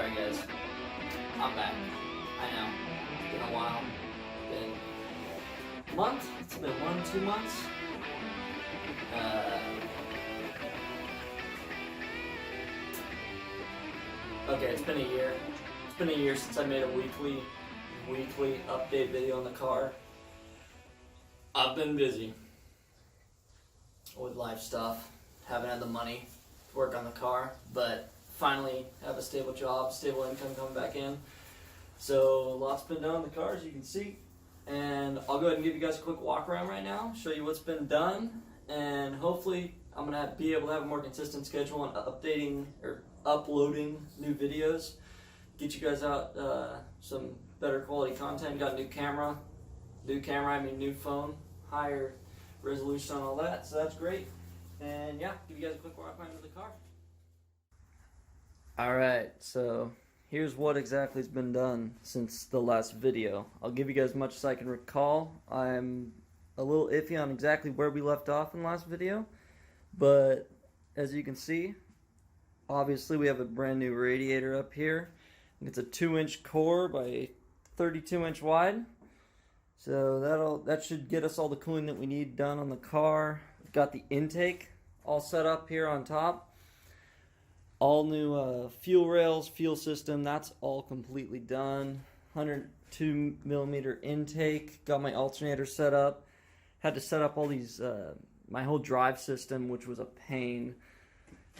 Sorry guys, I'm back. I know, it's been a while. Been a month? It's been 2 months. Okay, it's been a year. It's been a year since I made a weekly update video on the car. I've been busy with life stuff, haven't had the money to work on the car, but finally have a stable job, stable income coming back in. So a lot's been done on the car, as you can see. And I'll go ahead and give you guys a quick walk around right now, show you what's been done, and hopefully I'm going to be able to have a more consistent schedule on updating or uploading new videos, get you guys out some better quality content. Got a new camera, new phone, higher resolution on all that, so that's great. And yeah, give you guys a quick walk around of the car. Alright, so here's what exactly has been done since the last video. I'll give you guys as much as I can recall. I'm a little iffy on exactly where we left off in the last video, but as you can see, obviously we have a brand new radiator up here. It's a 2-inch core by 32-inch wide. So that should get us all the cooling that we need done on the car. Got the intake all set up here on top. All new fuel rails, fuel system, that's all completely done. 102 millimeter intake. Got my alternator set up. Had to set up all these, my whole drive system, which was a pain.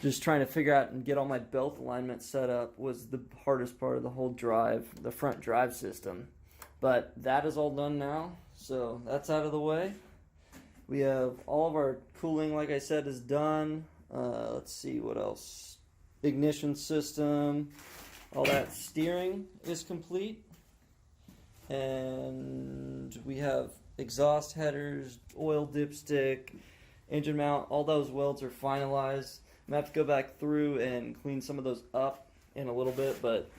Just trying to figure out and get all my belt alignment set up was the hardest part of the whole drive, the front drive system. But that is all done now, so that's out of the way. We have all of our cooling, like I said, is done. Let's see what else. Ignition system, all that steering is complete. And we have exhaust headers, oil dipstick, engine mount, all those welds are finalized. I'm going to have to go back through and clean some of those up in a little bit, but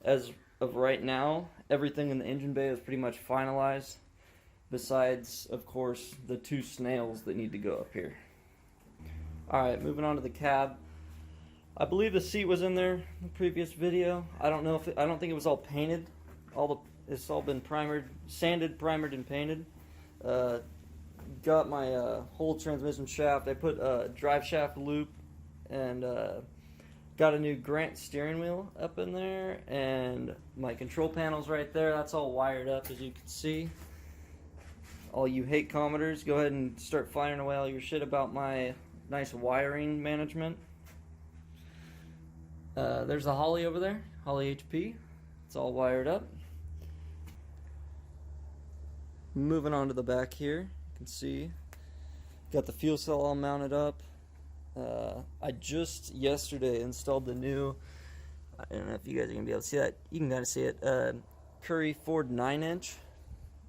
as of right now, everything in the engine bay is pretty much finalized, besides, of course, the 2 snails that need to go up here. Alright, moving on to the cab. I believe the seat was in there in the previous video. I don't know if I don't think it was all painted. It's all been sanded, primered, and painted. Got my whole transmission shaft. I put a drive shaft loop and got a new Grant steering wheel up in there, and my control panel's right there. That's all wired up, as you can see. All you hate commenters, go ahead and start firing away all your shit about my nice wiring management. There's a Holly over there, Holly HP. It's all wired up. Moving on to the back here, you can see got the fuel cell all mounted up. I just yesterday installed the new, I don't know if you guys are going to be able to see that. You can kind of see it. Curry Ford 9-inch.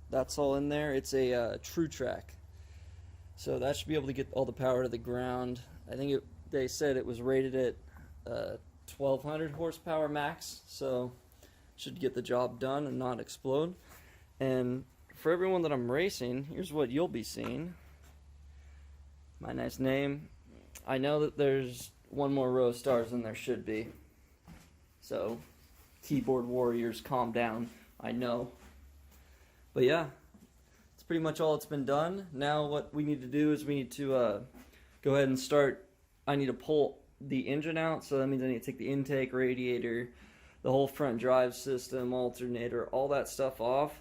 That's all in there. It's a True Track. So that should be able to get all the power to the ground. I think they said it was rated at 1200 horsepower max. So should get the job done and not explode. And for everyone that I'm racing, here's what you'll be seeing. My nice name. I know that there's one more row of stars than there should be. So, keyboard warriors, calm down. I know. But yeah, that's pretty much all that's been done. Now what we need to do is we need to go ahead and start. I need to pull the engine out, so that means I need to take the intake, radiator, the whole front drive system, alternator, all that stuff off.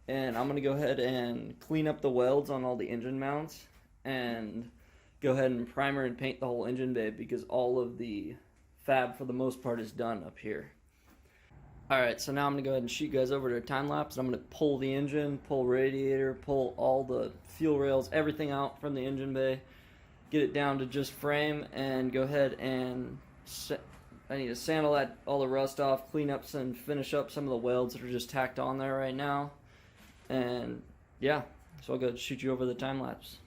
And I'm going to go ahead and clean up the welds on all the engine mounts and go ahead and primer and paint the whole engine bay, because all of the fab for the most part is done up here. Alright, so now I'm going to go ahead and shoot you guys over to a time lapse. I'm going to pull the engine, pull radiator, pull all the fuel rails, everything out from the engine bay, get it down to just frame, and go ahead and I need to sand all the rust off, clean up and finish up some of the welds that are just tacked on there right now. And yeah, so I'll go ahead and shoot you over the time lapse.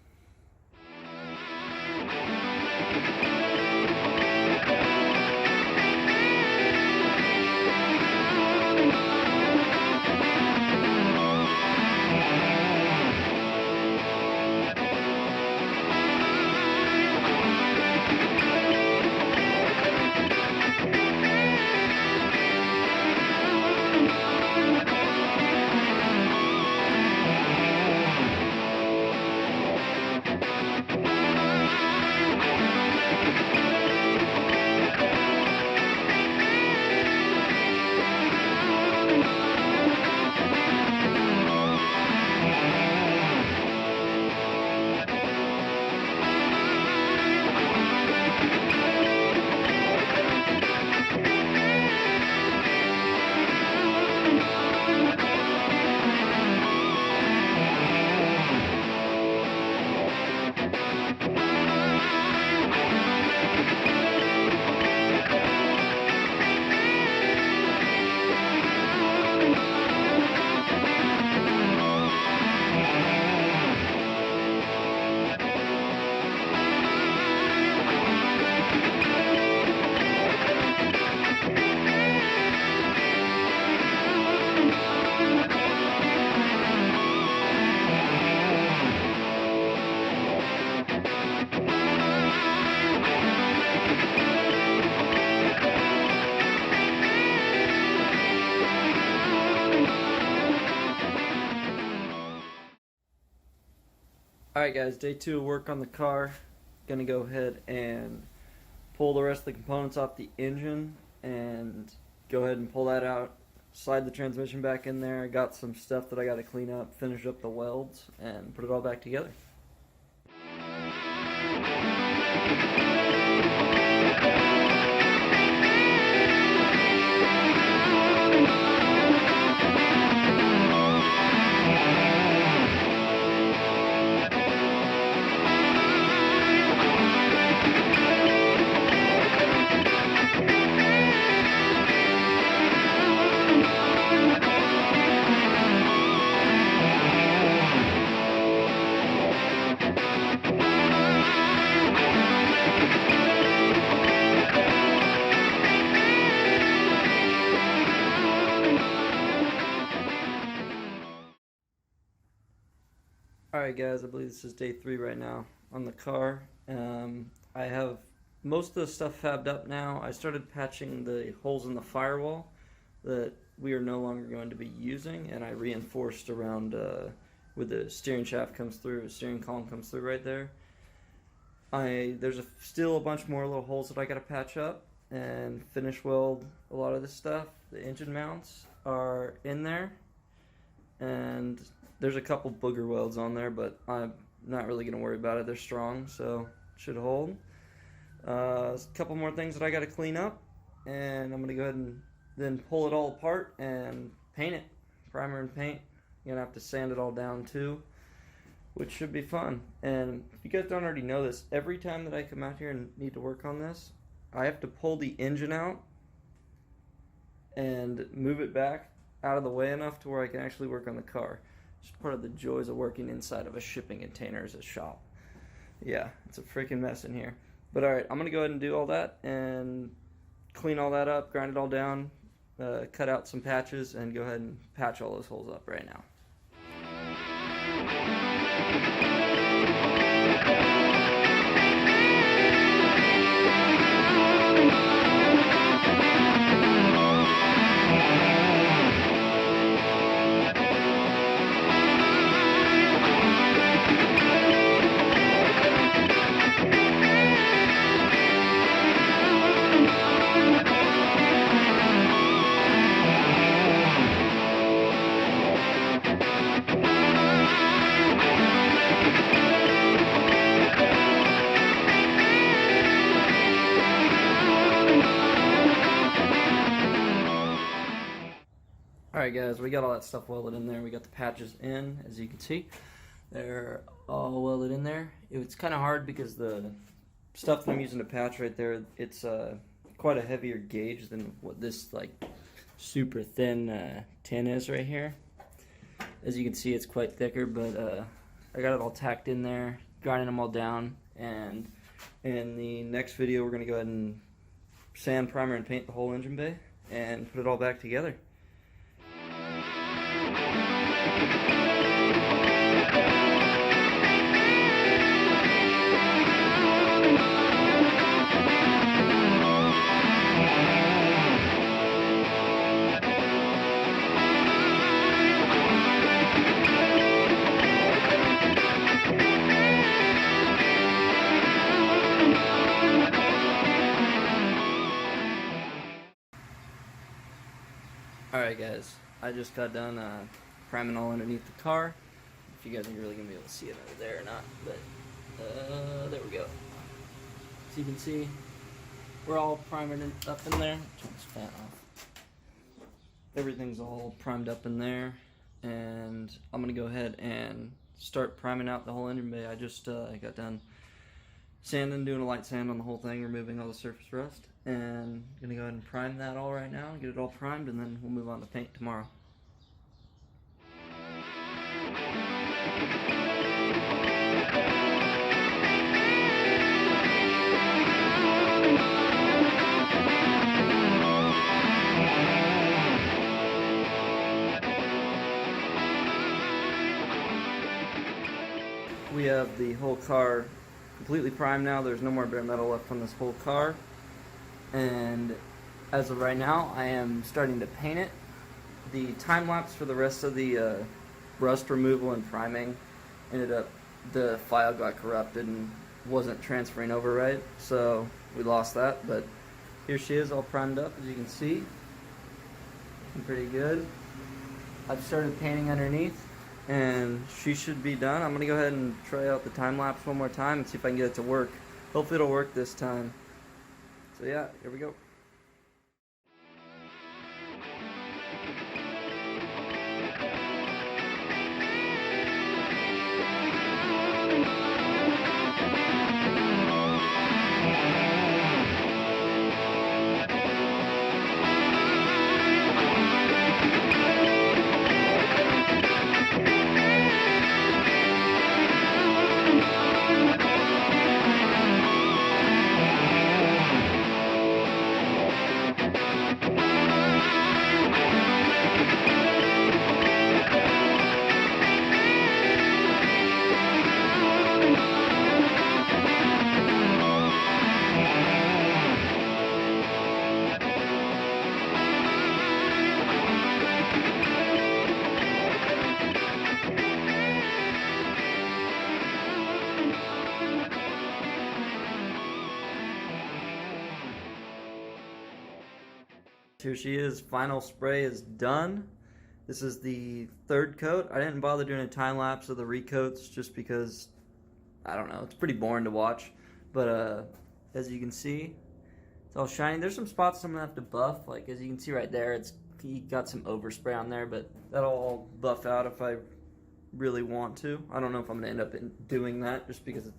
Alright guys, day 2 of work on the car. Gonna go ahead and pull the rest of the components off the engine and go ahead and pull that out, slide the transmission back in there. I got some stuff that I gotta clean up, finish up the welds, and put it all back together. Alright guys, I believe this is day 3 right now on the car. I have most of the stuff fabbed up now. I started patching the holes in the firewall that we are no longer going to be using, and I reinforced around where the steering shaft comes through, the steering column comes through right there. There's still a bunch more little holes that I gotta patch up and finish weld a lot of this stuff. The engine mounts are in there, and there's a couple booger welds on there, but I'm not really going to worry about it. They're strong, so it should hold. A couple more things that I got to clean up, and I'm going to go ahead and then pull it all apart and paint it. Primer and paint. I'm going to have to sand it all down too, which should be fun. And if you guys don't already know this, every time that I come out here and need to work on this, I have to pull the engine out and move it back out of the way enough to where I can actually work on the car. It's part of the joys of working inside of a shipping container as a shop. Yeah, it's a freaking mess in here. But alright, I'm going to go ahead and do all that and clean all that up, grind it all down, cut out some patches, and go ahead and patch all those holes up right now. Alright guys, we got all that stuff welded in there. We got the patches in, as you can see. They're all welded in there. It's kind of hard because the stuff that I'm using to patch right there, it's quite a heavier gauge than what this like super thin tin is right here. As you can see, it's quite thicker, but I got it all tacked in there, grinding them all down, and in the next video we're going to go ahead and sand, primer, and paint the whole engine bay and put it all back together. Alright guys, I just got done priming all underneath the car. If you guys are really going to be able to see it over there or not, but there we go. So you can see we're all primed up in there. Turn this fan off. Everything's all primed up in there, and I'm going to go ahead and start priming out the whole engine bay. I just got done sanding, doing a light sand on the whole thing, removing all the surface rust, and I'm going to go ahead and prime that all right now, get it all primed, and then we'll move on to paint tomorrow. We have the whole car completely primed now. There's no more bare metal left on this whole car. And as of right now, I am starting to paint it. The time lapse for the rest of the rust removal and priming ended up the file got corrupted and wasn't transferring over right, so we lost that. But here she is, all primed up, as you can see. Looking pretty good. I've started painting underneath, and she should be done. I'm gonna go ahead and try out the time lapse one more time and see if I can get it to work. Hopefully it'll work this time. So yeah, here we go. Here she is, final spray is done. This is the third coat. I didn't bother doing a time lapse of the recoats just because, I don't know, it's pretty boring to watch. But as you can see, it's all shiny. There's some spots I'm gonna have to buff, like as you can see right there, he got some overspray on there, but that'll all buff out if I really want to. I don't know if I'm gonna end up doing that just because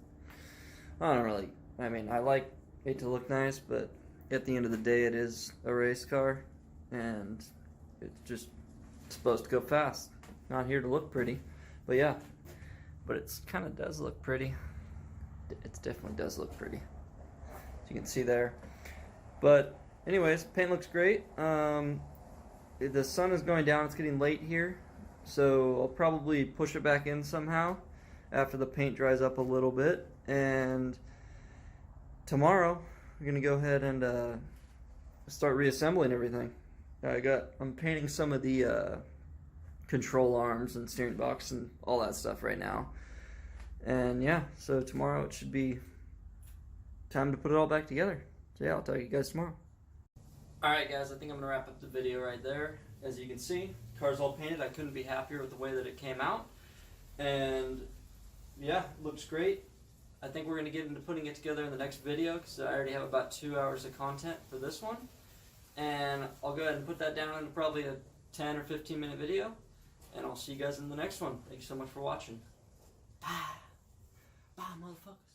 I don't really, I mean, I like it to look nice, but at the end of the day, it is a race car, and it's just supposed to go fast. Not here to look pretty, but yeah. But it kind of does look pretty. It definitely does look pretty, as you can see there. But anyways, paint looks great. The sun is going down. It's getting late here, so I'll probably push it back in somehow after the paint dries up a little bit. And tomorrow, we're gonna go ahead and start reassembling everything. I'm painting some of the control arms and steering box and all that stuff right now. And yeah, so tomorrow it should be time to put it all back together. So yeah, I'll talk to you guys tomorrow. Alright guys, I think I'm gonna wrap up the video right there. As you can see, car's all painted. I couldn't be happier with the way that it came out. And yeah, looks great. I think we're going to get into putting it together in the next video because I already have about 2 hours of content for this one. And I'll go ahead and put that down into probably a 10 or 15 minute video. And I'll see you guys in the next one. Thank you so much for watching. Bye. Bye, motherfucker.